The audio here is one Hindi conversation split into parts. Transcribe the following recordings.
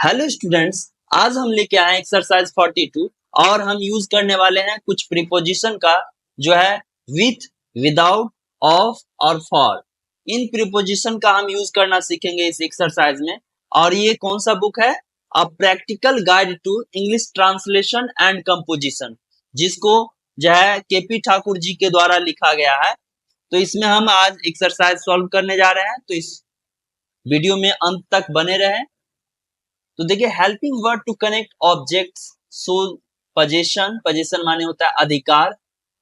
हेलो स्टूडेंट्स, आज हम लेके आए हैं एक्सरसाइज 42 और हम यूज करने वाले हैं कुछ प्रीपोजिशन का जो है विथ, विदाउट, ऑफ और फॉर। इन प्रीपोजिशन का हम यूज करना सीखेंगे इस एक्सरसाइज में। और ये कौन सा बुक है? A practical guide to English translation and composition, जिसको जो है केपी ठाकुर जी के द्वारा लिखा गया है। तो इसमें हम आज एक्सरसाइज सॉल्व करने जा रहे हैं, तो इस वीडियो में अंत तक बने रहें। तो देखिए, helping word to connect objects so possession, possession माने होता है अधिकार,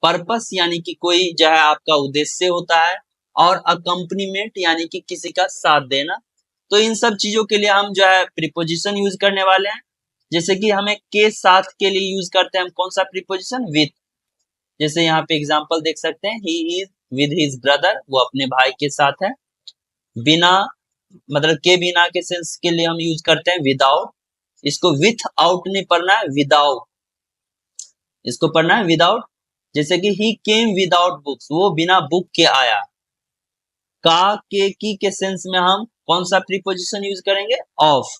पर्पस यानी कि कोई जो है आपका उद्देश्य होता है, और अकम्पनीमेंट यानी कि किसी का साथ देना। तो इन सब चीजों के लिए हम जो है प्रीपोजिशन यूज करने वाले हैं। जैसे कि हमें के साथ के लिए यूज करते हैं हम कौन सा प्रीपोजिशन? विथ। जैसे यहाँ पे एग्जांपल देख सकते हैं, he is with his brother, वो अपने भाई के साथ है। बिना मतलब के बिना के सेंस के लिए हम यूज करते हैं विदाउट। इसको विथ आउट नहीं पढ़ना है, विदाउट इसको पढ़ना है विदाउट। जैसे कि ही केम विदाउट बुक्स, वो बिना बुक के आया। का के की के सेंस में हम कौन सा प्रीपोजिशन यूज करेंगे? ऑफ।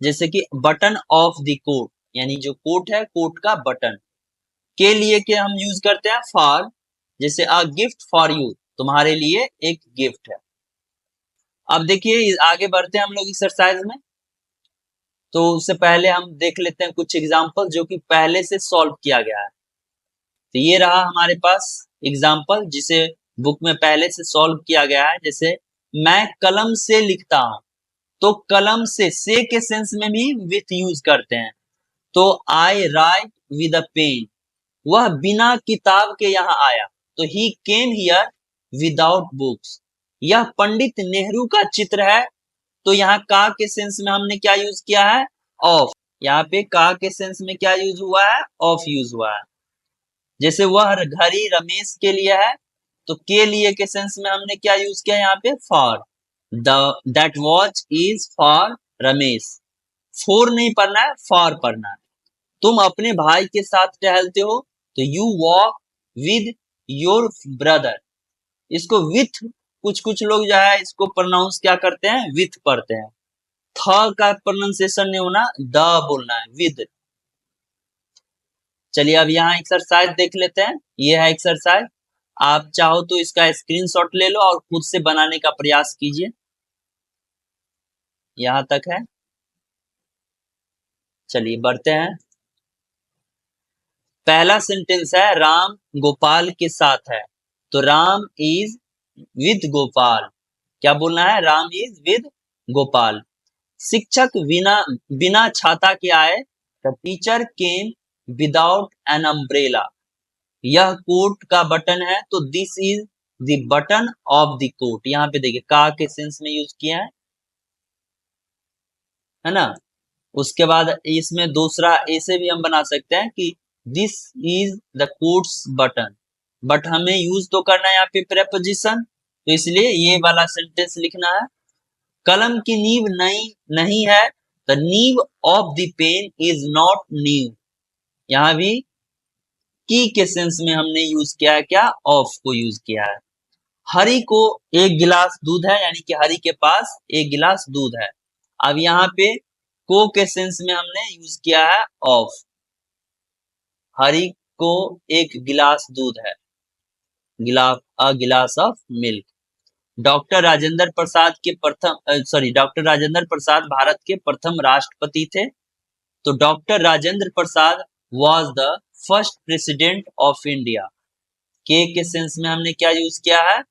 जैसे कि बटन ऑफ द कोट, यानी जो कोट है कोट का बटन। के लिए के हम यूज करते हैं फॉर। जैसे अ गिफ्ट फॉर यू, तुम्हारे लिए एक गिफ्ट है। अब देखिए आगे बढ़ते हैं हम लोग एक्सरसाइज में। तो उससे पहले हम देख लेते हैं कुछ एग्जाम्पल जो कि पहले से सॉल्व किया गया है। तो ये रहा हमारे पास एग्जाम्पल जिसे बुक में पहले से सॉल्व किया गया है। जैसे मैं कलम से लिखता हूं, तो कलम से के सेंस में भी विथ यूज करते हैं। तो आई राइट विद अ पेन, वह बिना किताब के यहाँ आया। तो ही केम हियर विदाउट बुक्स। यह पंडित नेहरू का चित्र है, तो यहाँ का के सेंस में हमने क्या यूज किया है? ऑफ। यहाँ पे का के सेंस में क्या यूज हुआ है? ऑफ यूज हुआ है। जैसे वह घड़ी रमेश के लिए है, तो के लिए के सेंस में हमने क्या यूज किया यहाँ पे? For. That watch is for Ramesh. Four नहीं पढ़ना है, फॉर पढ़ना है। तुम अपने भाई के साथ टहलते हो, तो you walk with your brother. इसको विथ, कुछ कुछ लोग जो है इसको प्रोनाउंस क्या करते हैं? विथ पढ़ते हैं। थ का प्रोनाउंसिएशन नहीं होना, द बोलना है, विद। चलिए अब यहाँ एक्सरसाइज देख लेते हैं। ये है एक्सरसाइज। आप चाहो तो इसका स्क्रीनशॉट ले लो और खुद से बनाने का प्रयास कीजिए। यहाँ तक है। चलिए बढ़ते हैं। पहला सेंटेंस है राम गोपाल के साथ है, तो राम इज विद गोपाल। क्या बोलना है? Ram is with Gopal. शिक्षक बिना बिना छाता के आए, the teacher came without an umbrella. यह कोट का बटन है, तो this is the button of the coat. यहाँ पे देखिए का के सेंस में यूज किया है ना। उसके बाद इसमें दूसरा ऐसे भी हम बना सकते हैं कि this is the quotes button, but हमें यूज तो करना है यहाँ पे प्रेपोजिशन, तो इसलिए ये वाला सेंटेंस लिखना है। कलम की नींव नहीं नहीं है, the nib of the pen is not new. यहाँ भी की के सेंस में हमने यूज किया है क्या? ऑफ को यूज किया है। हरि को एक गिलास दूध है, यानी कि हरि के पास एक गिलास दूध है। अब यहाँ पे को के सेंस में हमने यूज किया है ऑफ। हरि को एक गिलास दूध है, अ गिलास of milk. Doctor Rajendra Prasad के डॉक्टर राजेंद्र प्रसाद भारत के प्रथम राष्ट्रपति थे, तो doctor Rajendra Prasad was the first president of India. के सेंस में हमने क्या यूज किया है?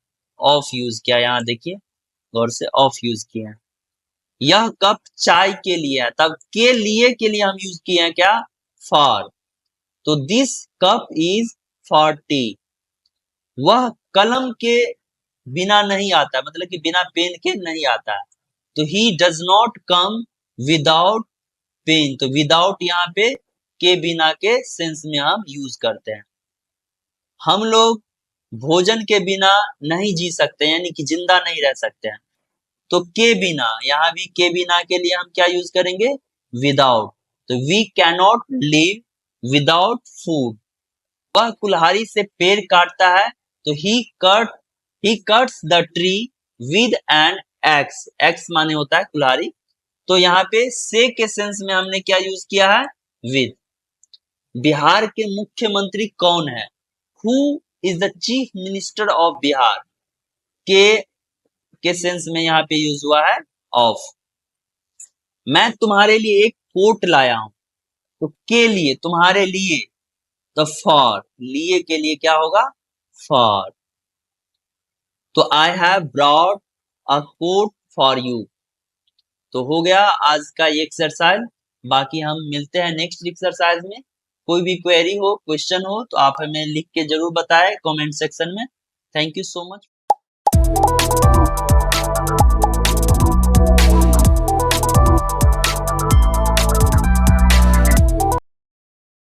ऑफ यूज किया। यहाँ देखिए गौर से, ऑफ यूज किया है। यह कप चाय के लिए है, तब के लिए हम यूज किए हैं क्या? फॉर। तो this cup is for T. वह कलम के बिना नहीं आता, मतलब कि बिना पेन के नहीं आता है, तो he does not come without pain. तो विदाउट यहाँ पे के बिना के सेंस में हम यूज करते हैं। हम लोग भोजन के बिना नहीं जी सकते, यानी कि जिंदा नहीं रह सकते हैं, तो के बिना, यहाँ भी के बिना के लिए हम क्या यूज करेंगे? विदाउट। तो we cannot live without food. वह कुल्हाड़ी से पेड़ काटता है, तो he cuts the tree with an axe. Axe माने होता है कुल्हाड़ी, तो यहाँ पे से के सेंस में हमने क्या यूज किया है, विद। बिहार के मुख्यमंत्री कौन है, who is the chief minister of Bihar, के सेंस में यहाँ पे यूज हुआ है ऑफ। मैं तुम्हारे लिए एक कोट लाया हूं, तो के लिए, तुम्हारे लिए, तो फॉर, लिए के लिए क्या होगा, फॉर। तो I have brought a coat for you. तो हो गया आज का ये एक्सरसाइज। बाकी हम मिलते हैं नेक्स्ट एक्सरसाइज में। कोई भी क्वेरी हो, क्वेश्चन हो, तो आप हमें लिख के जरूर बताएं कमेंट सेक्शन में। Thank you so much.